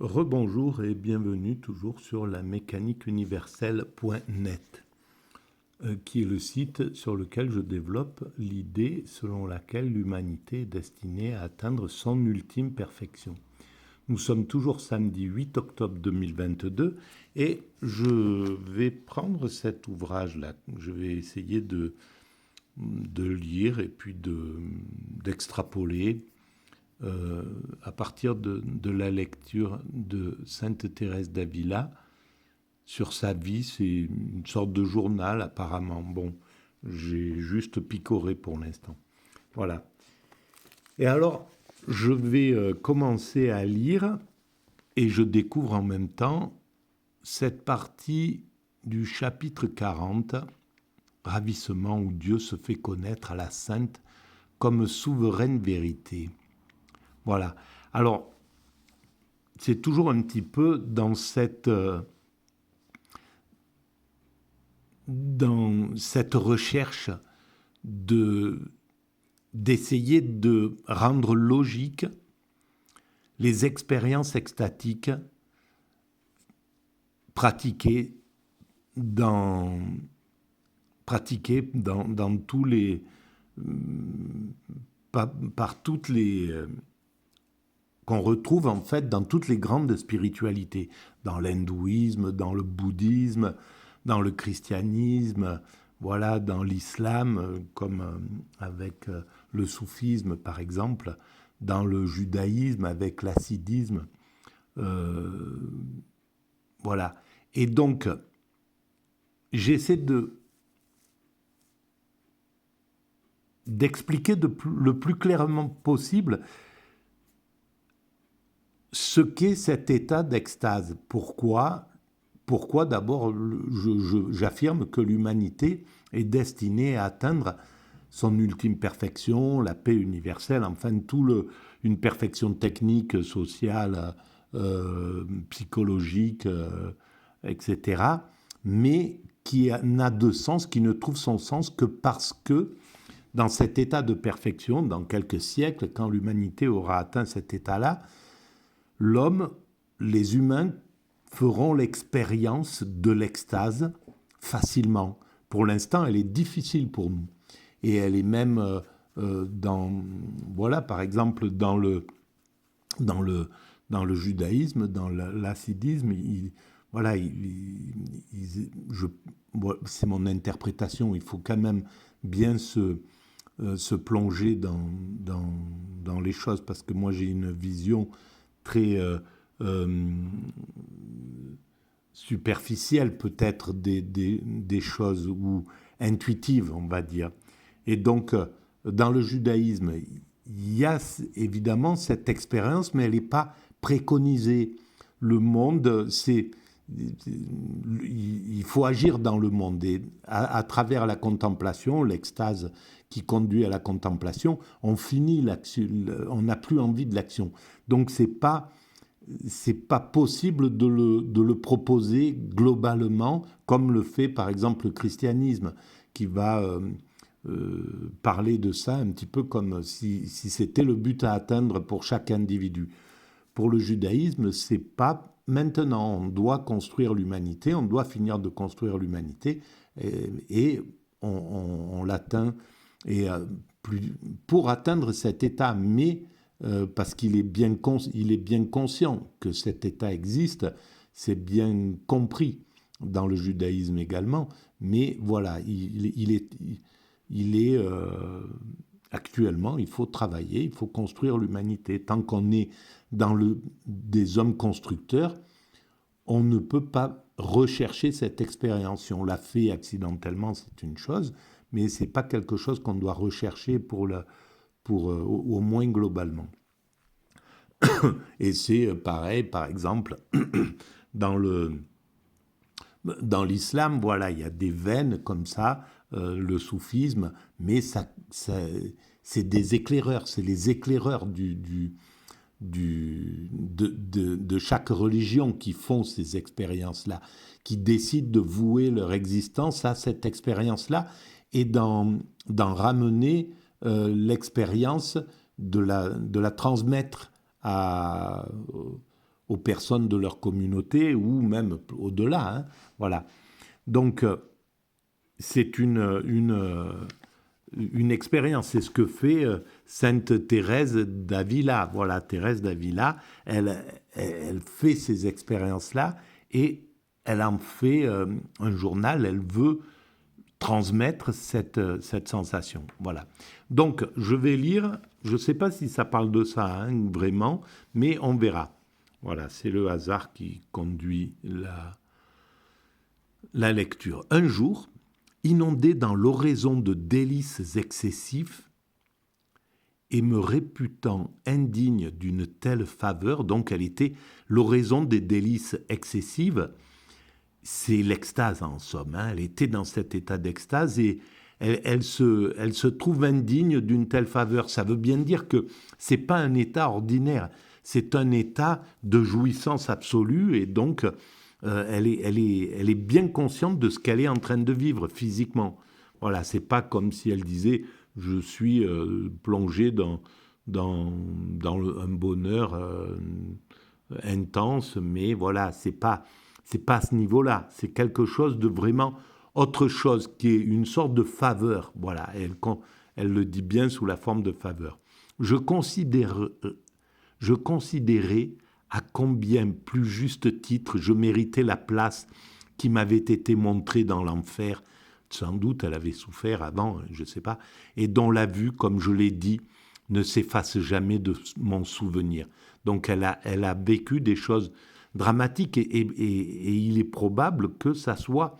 Rebonjour et bienvenue toujours sur la mécaniqueuniverselle.net, qui est le site sur lequel je développe l'idée selon laquelle l'humanité est destinée à atteindre son ultime perfection. Nous sommes toujours samedi 8 octobre 2022 et je vais prendre cet ouvrage-là. Je vais essayer de lire et puis d'extrapoler à partir de la lecture de Sainte Thérèse d'Avila sur sa vie. C'est une sorte de journal apparemment. Bon, j'ai juste picoré pour l'instant. Voilà. Et alors, je vais commencer à lire et je découvre en même temps cette partie du chapitre 40, Ravissement, où Dieu se fait connaître à la sainte comme souveraine vérité. Voilà. Alors, c'est toujours un petit peu dans cette recherche d'essayer de rendre logique les expériences extatiques pratiquées dans tous les par toutes les qu'on retrouve en fait dans toutes les grandes spiritualités, dans l'hindouisme, dans le bouddhisme, dans le christianisme, voilà, dans l'islam, comme avec le soufisme par exemple, dans le judaïsme avec l'hassidisme, voilà. Et donc, j'essaie d'expliquer le plus clairement possible ce qu'est cet état d'extase. Pourquoi d'abord j'affirme que l'humanité est destinée à atteindre son ultime perfection, la paix universelle, enfin une perfection technique, sociale, psychologique, etc., mais qui n'a de sens, qui ne trouve son sens que parce que dans cet état de perfection, dans quelques siècles, quand l'humanité aura atteint cet état-là, l'homme, les humains, feront l'expérience de l'extase facilement. Pour l'instant, elle est difficile pour nous. Et elle est même par exemple, dans le judaïsme, dans l'hassidisme, c'est mon interprétation, il faut quand même bien se plonger dans les choses, parce que moi j'ai une vision très superficielle peut-être des choses, ou intuitive, on va dire. Et donc, dans le judaïsme, il y a évidemment cette expérience, mais elle n'est pas préconisée. Le monde, il faut agir dans le monde. Et à travers la contemplation, l'extase qui conduit à la contemplation, on finit l'action, on n'a plus envie de l'action. Donc c'est pas possible de le proposer globalement, comme le fait par exemple le christianisme, qui va parler de ça un petit peu comme si c'était le but à atteindre pour chaque individu. Pour le judaïsme, c'est pas maintenant. On doit construire l'humanité, on doit finir de construire l'humanité, et on l'atteint. Et pour atteindre cet état, mais parce qu'il est bien conscient que cet état existe, c'est bien compris dans le judaïsme également, mais voilà, il est actuellement, il faut travailler, il faut construire l'humanité. Tant qu'on est dans des hommes constructeurs, on ne peut pas rechercher cette expérience. Si on l'a fait accidentellement, c'est une chose, mais ce n'est pas quelque chose qu'on doit rechercher au moins globalement. Et c'est pareil, par exemple, dans l'islam, voilà, il y a des veines comme ça, le soufisme, mais c'est des éclaireurs, c'est les éclaireurs de chaque religion qui font ces expériences-là, qui décident de vouer leur existence à cette expérience-là et d'en ramener l'expérience, de la transmettre aux personnes de leur communauté ou même au-delà. Hein, voilà. Donc, c'est une expérience. C'est ce que fait Sainte Thérèse d'Avila. Voilà, Thérèse d'Avila, elle fait ces expériences-là et elle en fait un journal. Elle veut transmettre cette sensation. Voilà. Donc, je vais lire. Je ne sais pas si ça parle de ça, hein, vraiment, mais on verra. Voilà, c'est le hasard qui conduit la lecture. Un jour, inondé dans l'oraison de délices excessifs et me réputant indigne d'une telle faveur, donc elle était l'oraison des délices excessives, c'est l'extase en somme, hein, elle était dans cet état d'extase et elle se trouve indigne d'une telle faveur. Ça veut bien dire que ce n'est pas un état ordinaire, c'est un état de jouissance absolue et donc elle est bien consciente de ce qu'elle est en train de vivre physiquement. Voilà, c'est pas comme si elle disait je suis plongé dans un bonheur intense, mais voilà, c'est pas à ce niveau-là. C'est quelque chose de vraiment autre chose, qui est une sorte de faveur. Voilà, elle le dit bien sous la forme de faveur. Je considérais à combien plus juste titre je méritais la place qui m'avait été montrée dans l'enfer. Sans doute elle avait souffert avant, je ne sais pas, et dont la vue, comme je l'ai dit, ne s'efface jamais de mon souvenir. Donc elle a vécu des choses dramatiques et il est probable que ça soit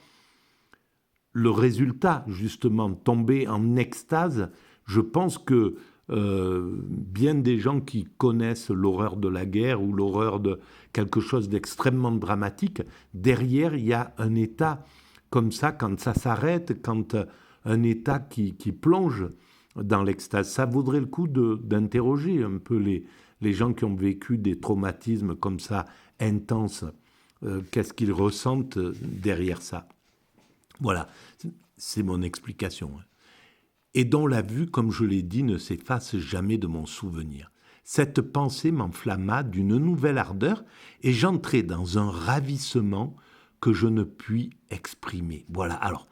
le résultat, justement, tomber en extase. Je pense que bien des gens qui connaissent l'horreur de la guerre ou l'horreur de quelque chose d'extrêmement dramatique, derrière, il y a un état comme ça, quand ça s'arrête, quand un état qui plonge dans l'extase. Ça vaudrait le coup d'interroger un peu les gens qui ont vécu des traumatismes comme ça, intenses. Qu'est-ce qu'ils ressentent derrière ça? Voilà, c'est mon explication. Et dont la vue, comme je l'ai dit, ne s'efface jamais de mon souvenir. Cette pensée m'enflamma d'une nouvelle ardeur et j'entrai dans un ravissement que je ne puis exprimer. Voilà, alors,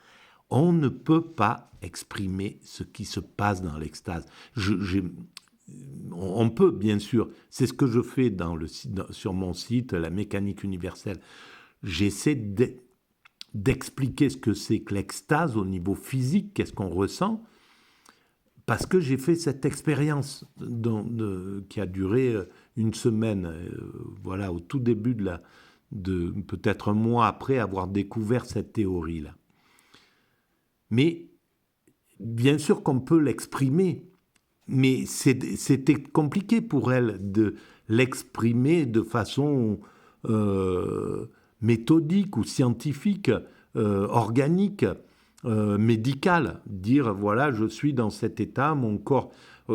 on ne peut pas exprimer ce qui se passe dans l'extase. On peut, bien sûr, c'est ce que je fais sur mon site, La Mécanique Universelle. J'essaie d'expliquer ce que c'est que l'extase au niveau physique, qu'est-ce qu'on ressent, parce que j'ai fait cette expérience qui a duré une semaine, voilà, au tout début peut-être un mois après avoir découvert cette théorie-là. Mais bien sûr qu'on peut l'exprimer, mais c'était compliqué pour elle de l'exprimer de façon méthodique ou scientifique, organique, médicale. Dire, voilà, je suis dans cet état, mon corps,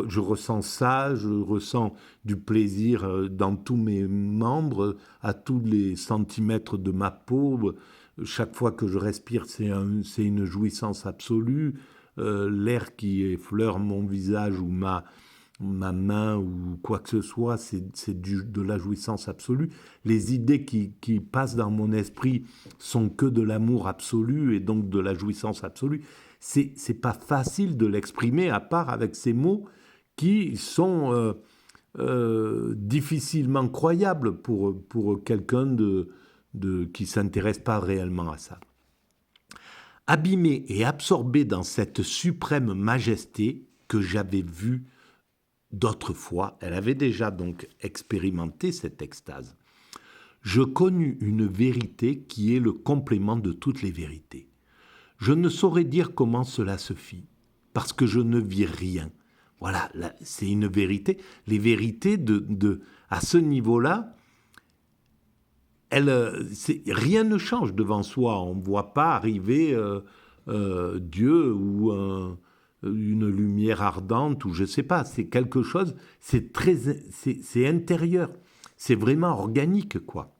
je ressens ça, je ressens du plaisir dans tous mes membres, à tous les centimètres de ma peau. Chaque fois que je respire, c'est une jouissance absolue. L'air qui effleure mon visage ou ma main ou quoi que ce soit, c'est de la jouissance absolue. Les idées qui passent dans mon esprit sont que de l'amour absolu et donc de la jouissance absolue. C'est pas facile de l'exprimer à part avec ces mots qui sont difficilement croyables pour quelqu'un qui ne s'intéresse pas réellement à ça. Abîmé et absorbé dans cette suprême majesté que j'avais vue d'autres fois, elle avait déjà donc expérimenté cette extase. Je connus une vérité qui est le complément de toutes les vérités. Je ne saurais dire comment cela se fit, parce que je ne vis rien. Voilà, là, c'est une vérité. Les vérités à ce niveau-là, rien ne change devant soi. On ne voit pas arriver Dieu ou une lumière ardente ou je ne sais pas. C'est quelque chose, c'est intérieur. C'est vraiment organique, quoi.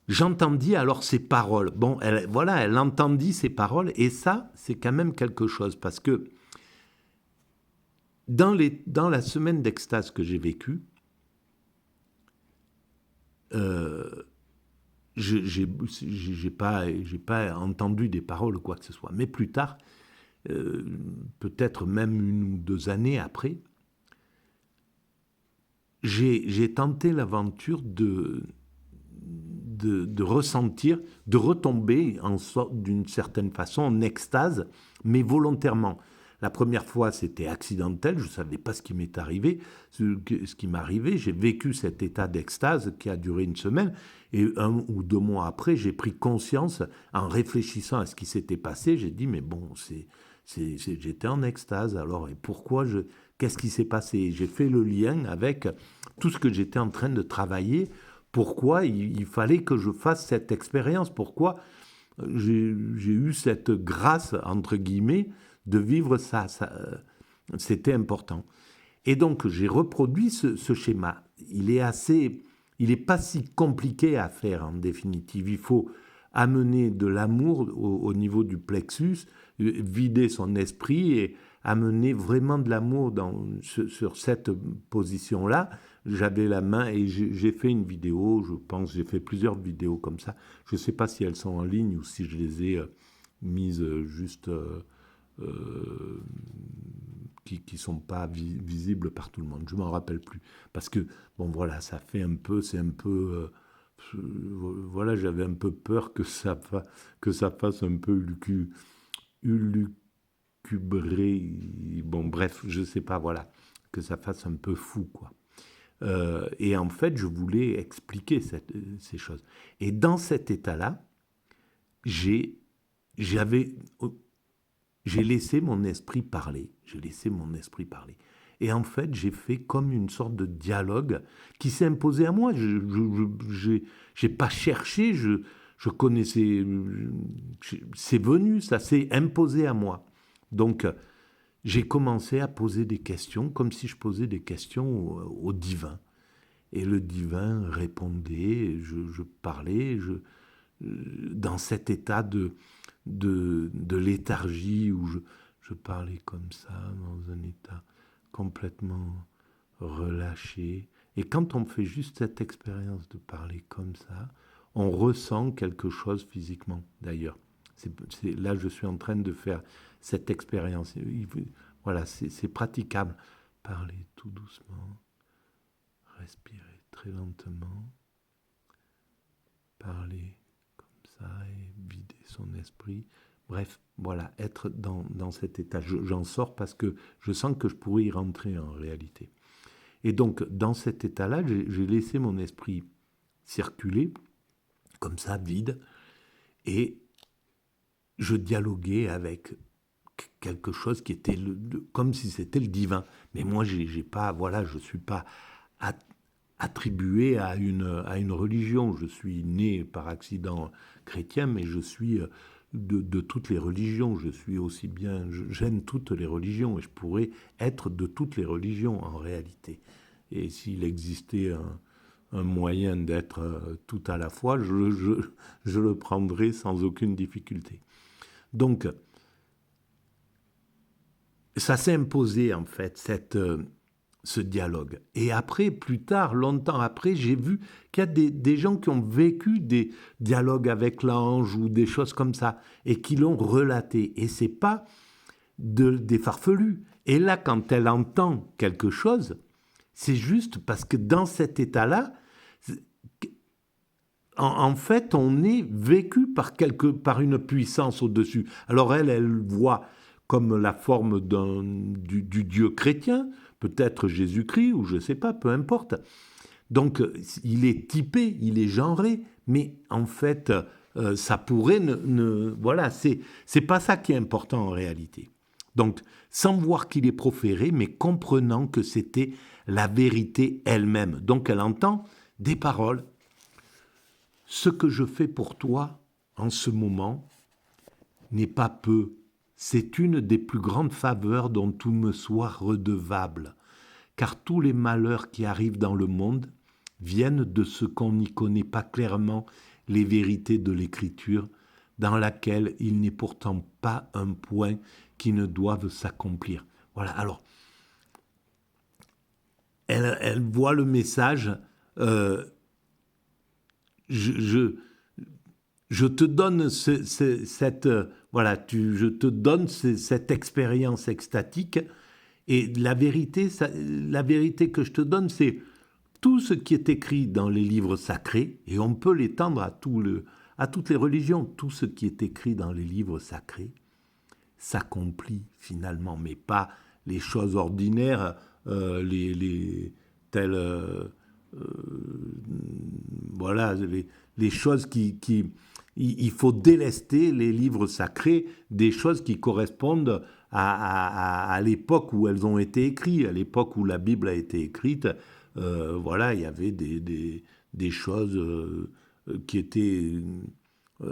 J'entendis alors ces paroles. Bon, elle entendit ces paroles et ça, c'est quand même quelque chose parce que dans la semaine d'extase que j'ai vécue, j'ai pas entendu des paroles ou quoi que ce soit. Mais plus tard, peut-être même 1 ou 2 années après, j'ai tenté l'aventure de ressentir, de retomber d'une certaine façon en extase, mais volontairement. La première fois, c'était accidentel, je ne savais pas ce qui m'est arrivé, ce qui m'est arrivé. J'ai vécu cet état d'extase qui a duré 1 semaine, et 1 ou 2 mois après, j'ai pris conscience, en réfléchissant à ce qui s'était passé, j'ai dit, mais bon, j'étais en extase, alors, et pourquoi qu'est-ce qui s'est passé? J'ai fait le lien avec tout ce que j'étais en train de travailler. Pourquoi il fallait que je fasse cette expérience? Pourquoi j'ai eu cette grâce, entre guillemets, de vivre ça, c'était important. Et donc, j'ai reproduit ce schéma. Il est pas si compliqué à faire, en définitive. Il faut amener de l'amour au niveau du plexus, vider son esprit et amener vraiment de l'amour sur cette position-là. J'avais la main et j'ai fait une vidéo, je pense, j'ai fait plusieurs vidéos comme ça. Je ne sais pas si elles sont en ligne ou si je les ai mises juste qui ne sont pas visibles par tout le monde. Je ne m'en rappelle plus. Parce que, bon voilà, ça fait un peu, c'est un peu... voilà, j'avais un peu peur que ça fasse un peu ulucubré. Bon, bref, je ne sais pas, voilà, que ça fasse un peu fou, quoi. Et en fait, je voulais expliquer ces choses. Et dans cet état-là, j'ai laissé mon esprit parler. J'ai laissé mon esprit parler. Et en fait, j'ai fait comme une sorte de dialogue qui s'est imposé à moi. Je n'ai pas cherché, je connaissais... C'est venu, ça s'est imposé à moi. Donc, j'ai commencé à poser des questions, comme si je posais des questions au divin. Et le divin répondait, je parlais, dans cet état de léthargie où je parlais comme ça, dans un état complètement relâché. Et quand on fait juste cette expérience de parler comme ça, on ressent quelque chose physiquement, d'ailleurs. Là, je suis en train de faire cette expérience. Voilà, c'est praticable. Parler tout doucement, respirer très lentement, parler comme ça et vider son esprit. Bref, voilà, être dans cet état. J'en sors parce que je sens que je pourrais y rentrer en réalité. Et donc, dans cet état-là, j'ai laissé mon esprit circuler, comme ça, vide, et je dialoguais avec quelque chose qui était comme si c'était le divin. Mais moi, j'ai pas, voilà, je ne suis pas attribué à une religion. Je suis né par accident chrétien, mais je suis de toutes les religions. Je suis aussi bien, j'aime toutes les religions et je pourrais être de toutes les religions en réalité. Et s'il existait un moyen d'être tout à la fois, je le prendrais sans aucune difficulté. Donc, ça s'est imposé en fait, ce dialogue. Et après, plus tard, longtemps après, j'ai vu qu'il y a des gens qui ont vécu des dialogues avec l'ange ou des choses comme ça et qui l'ont relaté. Et c'est pas des farfelus. Et là, quand elle entend quelque chose, c'est juste parce que dans cet état-là, en fait, on est vécu par une puissance au-dessus. Alors elle voit comme la forme du Dieu chrétien, peut-être Jésus-Christ, ou je ne sais pas, peu importe. Donc, il est typé, il est genré, mais en fait, ça pourrait voilà, c'est pas ça qui est important en réalité. Donc, sans voir qu'il est proféré, mais comprenant que c'était la vérité elle-même. Donc, elle entend des paroles. Ce que je fais pour toi en ce moment n'est pas peu. C'est une des plus grandes faveurs dont tu me sois redevable, car tous les malheurs qui arrivent dans le monde viennent de ce qu'on n'y connaît pas clairement les vérités de l'Écriture, dans laquelle il n'est pourtant pas un point qui ne doive s'accomplir. Voilà, alors, elle voit le message, je, je te donne je te donne cette expérience extatique, et la vérité que je te donne, c'est tout ce qui est écrit dans les livres sacrés, et on peut l'étendre à toutes les religions. Tout ce qui est écrit dans les livres sacrés s'accomplit finalement, mais pas les choses ordinaires, telles, voilà, les choses il faut délester les livres sacrés des choses qui correspondent à l'époque où elles ont été écrites, à l'époque où la Bible a été écrite. Voilà, il y avait des choses qui étaient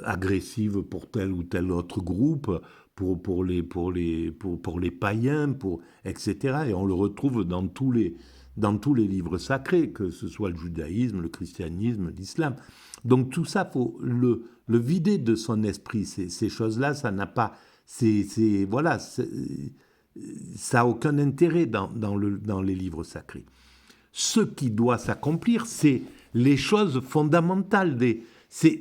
agressives pour tel ou tel autre groupe, pour les païens, etc. Et on le retrouve dans tous les livres sacrés, que ce soit le judaïsme, le christianisme, l'islam. Donc tout ça, faut le vider de son esprit. Ces choses-là, ça n'a pas... voilà, ça n'a aucun intérêt dans les livres sacrés. Ce qui doit s'accomplir, c'est les choses fondamentales. C'est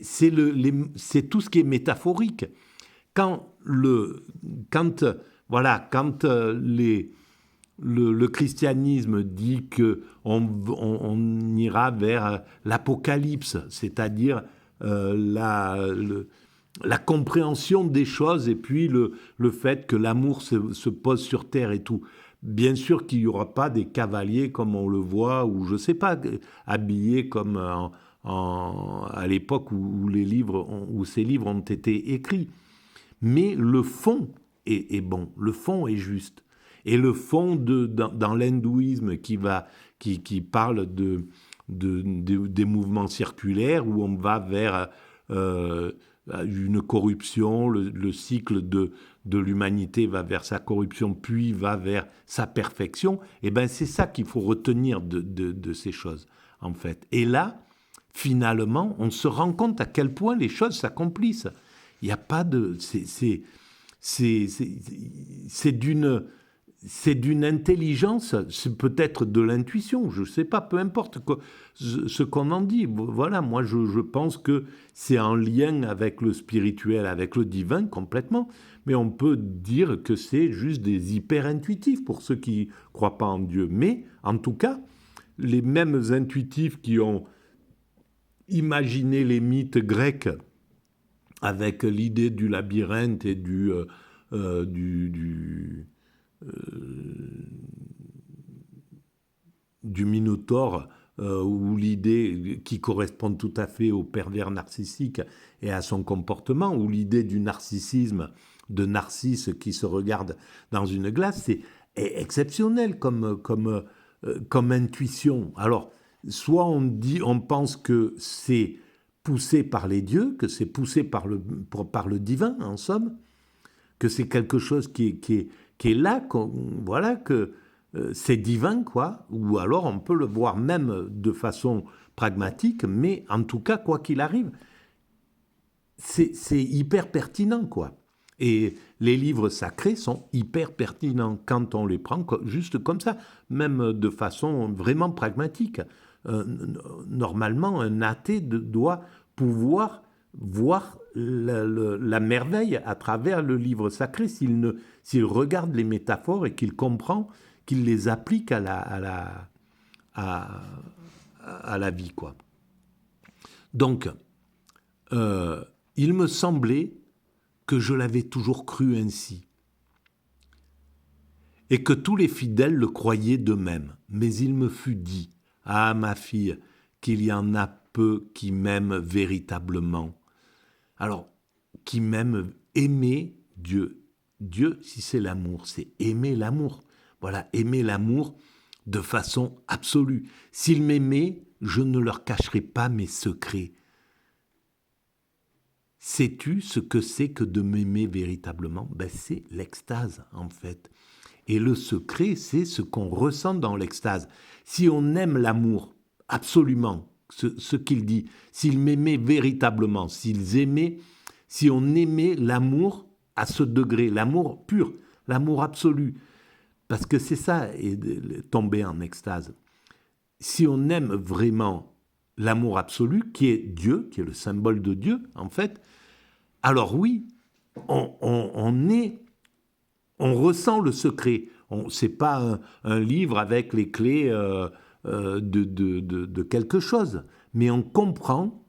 tout ce qui est métaphorique. Quand le christianisme dit qu'on ira vers l'apocalypse, c'est-à-dire la compréhension des choses, et puis le fait que l'amour se pose sur terre et tout. Bien sûr qu'il n'y aura pas des cavaliers comme on le voit, ou je ne sais pas, habillés comme à l'époque où ces livres ont été écrits. Mais le fond est bon, le fond est juste. Et le fond dans l'hindouisme qui parle des mouvements circulaires, où on va vers une corruption, le cycle de l'humanité va vers sa corruption, puis va vers sa perfection, et ben c'est ça qu'il faut retenir de ces choses, en fait. Et là, finalement, on se rend compte à quel point les choses s'accomplissent. Il n'y a pas de... C'est d'une intelligence, c'est peut-être de l'intuition, je ne sais pas, peu importe ce qu'on en dit. Voilà, moi je pense que c'est en lien avec le spirituel, avec le divin complètement, mais on peut dire que c'est juste des hyper-intuitifs pour ceux qui ne croient pas en Dieu. Mais en tout cas, les mêmes intuitifs qui ont imaginé les mythes grecs avec l'idée du labyrinthe et du Minotaure, ou l'idée qui correspond tout à fait au pervers narcissique et à son comportement, ou l'idée du narcissisme de Narcisse qui se regarde dans une glace, c'est exceptionnel comme intuition. Alors, soit on pense que c'est poussé par les dieux, que c'est poussé par le divin, en somme, que c'est quelque chose qui est là, voilà, que c'est divin, quoi, ou alors on peut le voir même de façon pragmatique, mais en tout cas, quoi qu'il arrive, c'est hyper pertinent, quoi. Et les livres sacrés sont hyper pertinents quand on les prend juste comme ça, même de façon vraiment pragmatique. Normalement, un athée doit pouvoir voir la merveille à travers le livre sacré s'il regarde les métaphores et qu'il comprend, qu'il les applique à la vie, quoi. Donc, il me semblait que je l'avais toujours cru ainsi, et que tous les fidèles le croyaient d'eux-mêmes. Mais il me fut dit, « Ah, ma fille, qu'il y en a peu qui m'aiment véritablement. » Alors, qui m'aiment, aimer Dieu. Dieu, si c'est l'amour, c'est aimer l'amour. Voilà, aimer l'amour de façon absolue. S'ils m'aimaient, je ne leur cacherai pas mes secrets. Sais-tu ce que c'est que de m'aimer véritablement ? Ben, c'est l'extase, en fait. Et le secret, c'est ce qu'on ressent dans l'extase. Si on aime l'amour, absolument, ce qu'il dit, s'ils m'aimaient véritablement, si on aimait l'amour à ce degré, l'amour pur, l'amour absolu, parce que c'est ça, tomber en extase. Si on aime vraiment l'amour absolu, qui est Dieu, qui est le symbole de Dieu, en fait, alors oui, on ressent le secret. Ce n'est pas un livre avec les clés de quelque chose, mais on comprend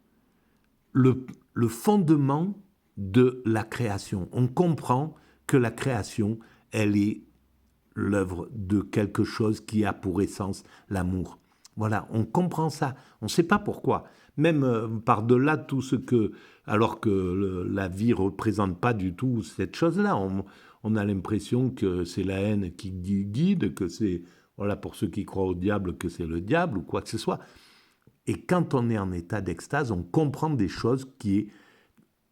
le fondement de la création. On comprend que la création, elle est l'œuvre de quelque chose qui a pour essence l'amour. Voilà, on comprend ça. On ne sait pas pourquoi. Même par-delà tout ce que... Alors que la vie ne représente pas du tout cette chose-là. On a l'impression que c'est la haine qui guide, que c'est, voilà, pour ceux qui croient au diable, que c'est le diable ou quoi que ce soit. Et quand on est en état d'extase, on comprend des choses qui est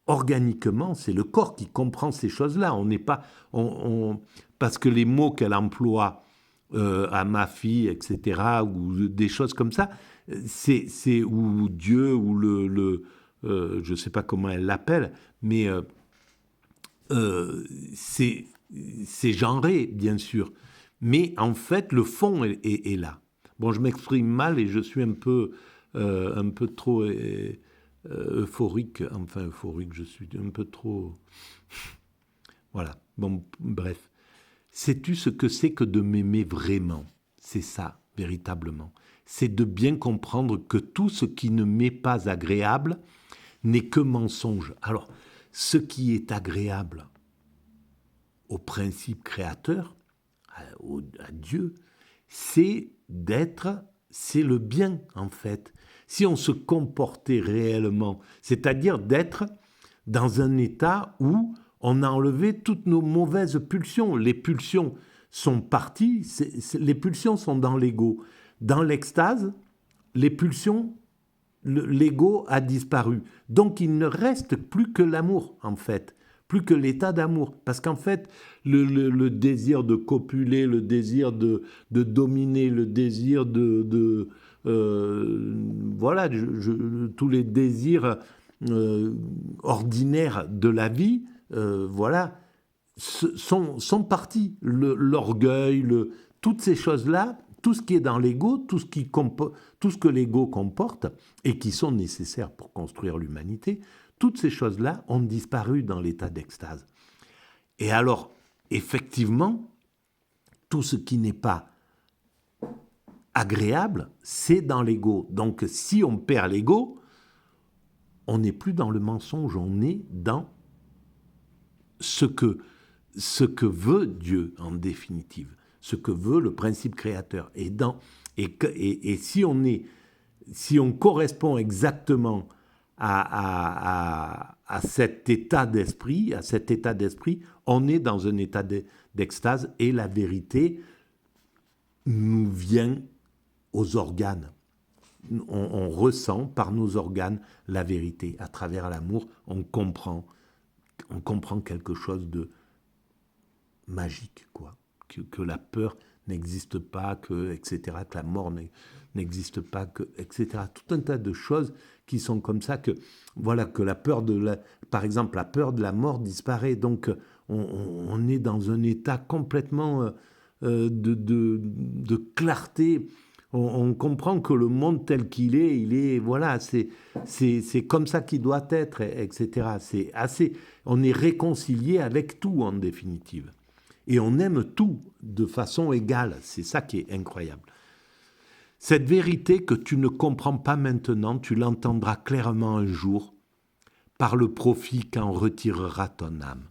organiquement, c'est le corps qui comprend ces choses-là. On n'est pas... parce que les mots qu'elle emploie à ma fille, etc., ou des choses comme ça, c'est ou Dieu, ou je ne sais pas comment elle l'appelle, mais c'est genré, bien sûr. Mais en fait, le fond est là. Bon, je m'exprime mal et je suis un peu trop euphorique. Enfin, euphorique, je suis un peu trop... Voilà, bon, bref. Sais-tu ce que c'est que de m'aimer vraiment? C'est ça, véritablement. C'est de bien comprendre que tout ce qui ne m'est pas agréable n'est que mensonge. Alors, ce qui est agréable au principe créateur, à Dieu, c'est le bien, en fait. Si on se comportait réellement, c'est-à-dire d'être dans un état où on a enlevé toutes nos mauvaises pulsions. Les pulsions sont parties, les pulsions sont dans l'ego. Dans l'extase, les pulsions, l'ego a disparu. Donc il ne reste plus que l'amour, en fait. Plus que l'état d'amour. Parce qu'en fait, le désir de copuler, le désir de dominer, le désir voilà, tous les désirs ordinaires de la vie, voilà, sont partis. L'orgueil, toutes ces choses-là, tout ce qui est dans l'ego, tout ce que l'ego comporte et qui sont nécessaires pour construire l'humanité, toutes ces choses-là ont disparu dans l'état d'extase. Et alors, effectivement, tout ce qui n'est pas agréable, c'est dans l'ego. Donc, si on perd l'ego, on n'est plus dans le mensonge, on est dans ce que veut Dieu, en définitive, ce que veut le principe créateur. Et si on correspond exactement à cet état d'esprit, on est dans un état d'extase et la vérité nous vient aux organes. On ressent par nos organes la vérité. À travers l'amour, on comprend quelque chose de magique, quoi. Que la peur n'existe pas, etc., que la mort n'existe pas, etc. Tout un tas de choses qui sont comme ça, que la peur par exemple, la peur de la mort disparaît. Donc, on est dans un état complètement de clarté. On comprend que le monde tel qu'il est, voilà, c'est comme ça qu'il doit être, etc. On est réconcilié avec tout, en définitive. Et on aime tout de façon égale. C'est ça qui est incroyable. Cette vérité que tu ne comprends pas maintenant, tu l'entendras clairement un jour par le profit qu'en retirera ton âme.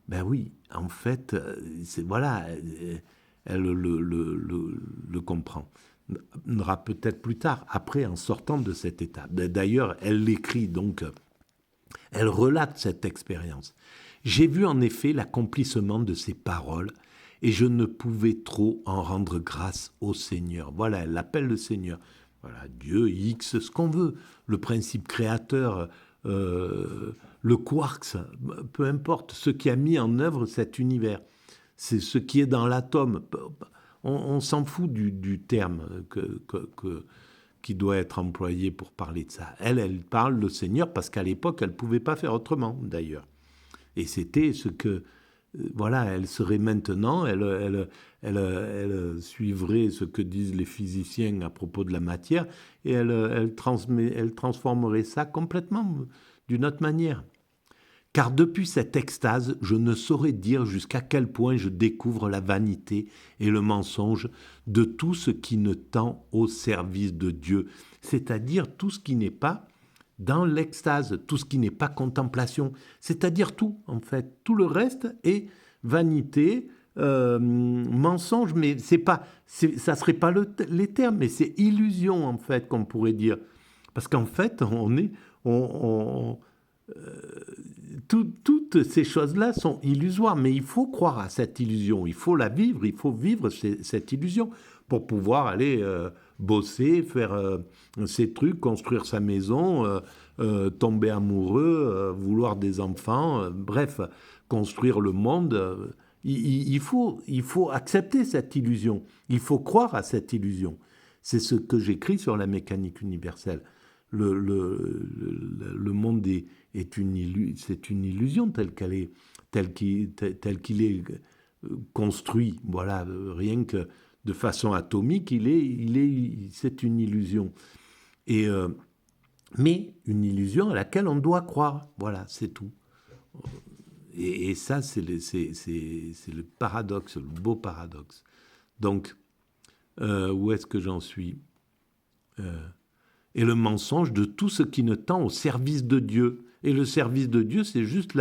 Ben oui, en fait, voilà, elle le comprend. Peut-être plus tard, après, en sortant de cet état. D'ailleurs, elle l'écrit, donc, elle relate cette expérience. J'ai vu en effet l'accomplissement de ces paroles et je ne pouvais trop en rendre grâce au Seigneur. Voilà, elle l'appelle le Seigneur. Voilà, Dieu, X, ce qu'on veut. Le principe créateur, le quarks, peu importe, ce qui a mis en œuvre cet univers. C'est ce qui est dans l'atome. On s'en fout du terme qui doit être employé pour parler de ça. Elle parle le Seigneur parce qu'à l'époque, elle ne pouvait pas faire autrement, d'ailleurs. Et c'était ce que voilà, elle serait maintenant, elle suivrait ce que disent les physiciens à propos de la matière, et elle transformerait ça complètement d'une autre manière. Car depuis cette extase, je ne saurais dire jusqu'à quel point je découvre la vanité et le mensonge de tout ce qui ne tend au service de Dieu, c'est-à-dire tout ce qui n'est pas dans l'extase, tout ce qui n'est pas contemplation, c'est-à-dire tout, en fait. Tout le reste est vanité, mensonge, mais ça serait pas les termes, mais c'est illusion, en fait, qu'on pourrait dire. Parce qu'en fait, toutes ces choses-là sont illusoires, mais il faut croire à cette illusion, il faut la vivre, il faut vivre cette illusion pour pouvoir aller bosser, faire ses trucs, construire sa maison, tomber amoureux, vouloir des enfants, bref, construire le monde. Il faut accepter cette illusion, il faut croire à cette illusion. C'est ce que j'écris sur la mécanique universelle. Le monde c'est une illusion tel qu'il est construit. Voilà, rien que de façon atomique, c'est une illusion. Mais une illusion à laquelle on doit croire. Voilà, c'est tout. Et ça, c'est le paradoxe, le beau paradoxe. Donc, où est-ce que j'en suis et le mensonge de tout ce qui ne tend au service de Dieu. Et le service de Dieu, c'est juste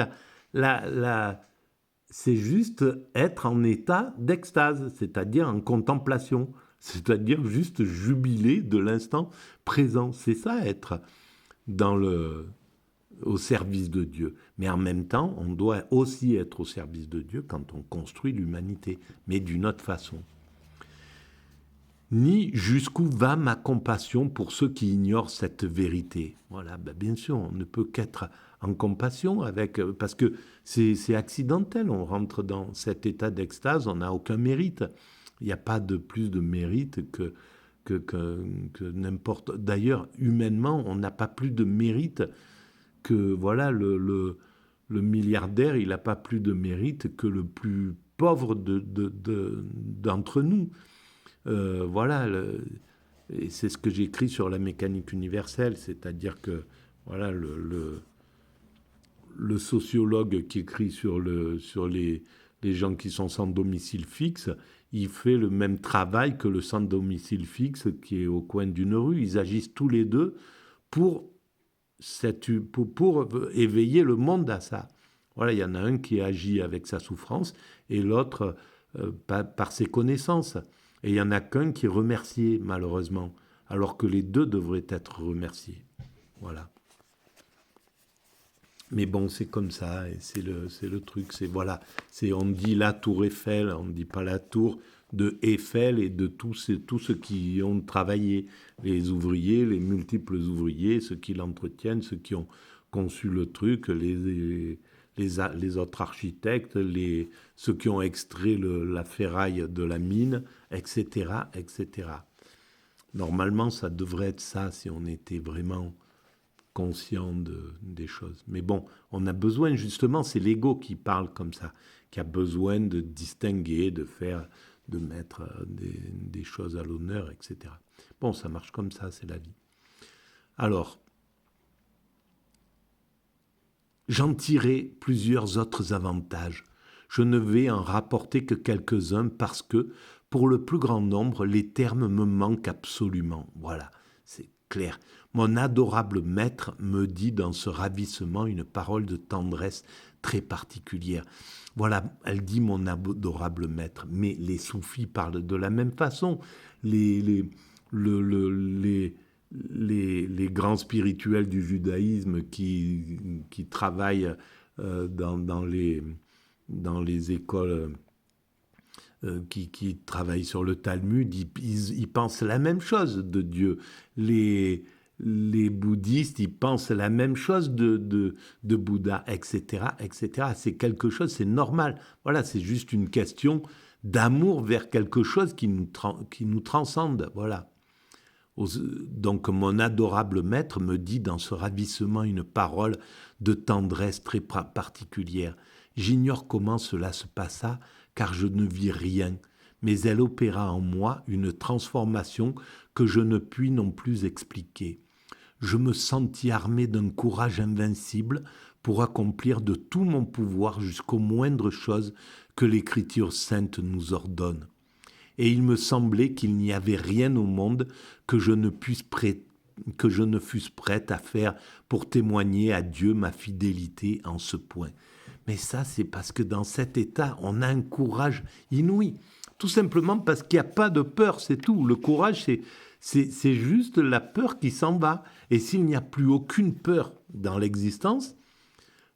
c'est juste être en état d'extase, c'est-à-dire en contemplation, c'est-à-dire juste jubiler de l'instant présent. C'est ça, être au service de Dieu. Mais en même temps, on doit aussi être au service de Dieu quand on construit l'humanité, mais d'une autre façon. Ni jusqu'où va ma compassion pour ceux qui ignorent cette vérité. Voilà, bien sûr, on ne peut qu'être en compassion parce que c'est accidentel, on rentre dans cet état d'extase, on n'a aucun mérite. Il n'y a pas de plus de mérite que n'importe... D'ailleurs, humainement, on n'a pas plus de mérite que, voilà, le milliardaire, il n'a pas plus de mérite que le plus pauvre d'entre nous. Voilà, et c'est ce que j'écris sur la mécanique universelle, c'est-à-dire que voilà, le sociologue qui écrit sur les gens qui sont sans domicile fixe, il fait le même travail que le sans domicile fixe qui est au coin d'une rue. Ils agissent tous les deux pour éveiller le monde à ça. Voilà, il y en a un qui agit avec sa souffrance et l'autre par ses connaissances. Et il n'y en a qu'un qui est remercié, malheureusement, alors que les deux devraient être remerciés. Voilà. Mais bon, c'est comme ça, et c'est le truc. On dit la tour Eiffel, on ne dit pas la tour de Eiffel et de tous ceux qui ont travaillé, les ouvriers, les multiples ouvriers, ceux qui l'entretiennent, ceux qui ont conçu le truc, les autres architectes, ceux qui ont extrait la ferraille de la mine, etc., etc. Normalement, ça devrait être ça si on était vraiment conscient des choses. Mais bon, on a besoin, justement, c'est l'ego qui parle comme ça, qui a besoin de distinguer, de mettre des choses à l'honneur, etc. Bon, ça marche comme ça, c'est la vie. Alors, j'en tirais plusieurs autres avantages. Je ne vais en rapporter que quelques-uns parce que, pour le plus grand nombre, les termes me manquent absolument. Voilà, c'est clair. Mon adorable maître me dit dans ce ravissement une parole de tendresse très particulière. Voilà, elle dit mon adorable maître, mais les soufis parlent de la même façon. Les grands spirituels du judaïsme qui travaillent dans les écoles qui travaillent sur le Talmud, ils pensent la même chose de Dieu. Les bouddhistes, ils pensent la même chose de Bouddha, etc., etc. C'est quelque chose, c'est normal. Voilà, c'est juste une question d'amour vers quelque chose qui nous transcende. Voilà. Donc mon adorable maître me dit dans ce ravissement une parole de tendresse très particulière. J'ignore comment cela se passa, car je ne vis rien, mais elle opéra en moi une transformation que je ne puis non plus expliquer. Je me sentis armé d'un courage invincible pour accomplir de tout mon pouvoir jusqu'aux moindres choses que l'Écriture sainte nous ordonne. Et il me semblait qu'il n'y avait rien au monde que je ne fusse prête à faire pour témoigner à Dieu ma fidélité en ce point. Mais ça, c'est parce que dans cet état, on a un courage inouï. Tout simplement parce qu'il n'y a pas de peur, c'est tout. Le courage, c'est juste la peur qui s'en va. Et s'il n'y a plus aucune peur dans l'existence,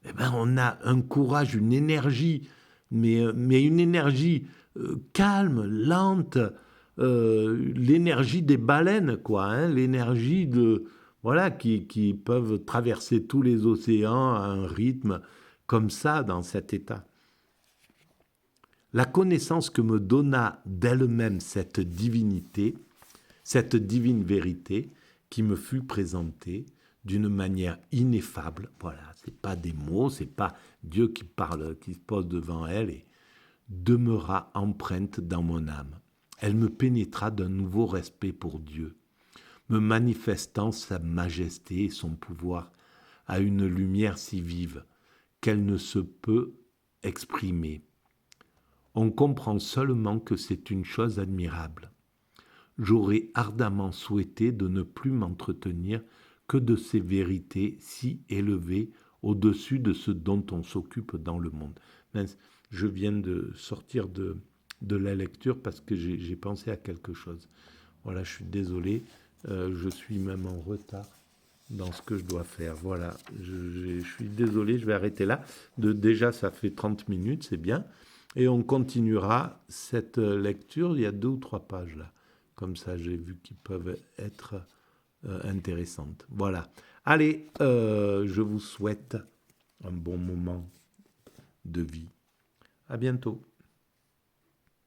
eh ben on a un courage, une énergie, mais une énergie calme, lente, l'énergie des baleines, quoi, hein, l'énergie de voilà qui peuvent traverser tous les océans à un rythme comme ça dans cet état. La connaissance que me donna d'elle-même cette divinité, cette divine vérité qui me fut présentée d'une manière ineffable, voilà, c'est pas des mots, c'est pas Dieu qui parle, qui se pose devant elle, et demeura empreinte dans mon âme. Elle me pénétra d'un nouveau respect pour Dieu, me manifestant sa majesté et son pouvoir à une lumière si vive qu'elle ne se peut exprimer. On comprend seulement que c'est une chose admirable. J'aurais ardemment souhaité de ne plus m'entretenir que de ces vérités si élevées au-dessus de ce dont on s'occupe dans le monde. Je viens de sortir de la lecture parce que j'ai pensé à quelque chose. Voilà, je suis désolé, je suis même en retard dans ce que je dois faire. Voilà, je suis désolé, je vais arrêter là. Déjà, ça fait 30 minutes, c'est bien. Et on continuera cette lecture, il y a 2 ou 3 pages là. Comme ça, j'ai vu qu'ils peuvent être intéressantes. Voilà. Allez, je vous souhaite un bon moment de vie. À bientôt.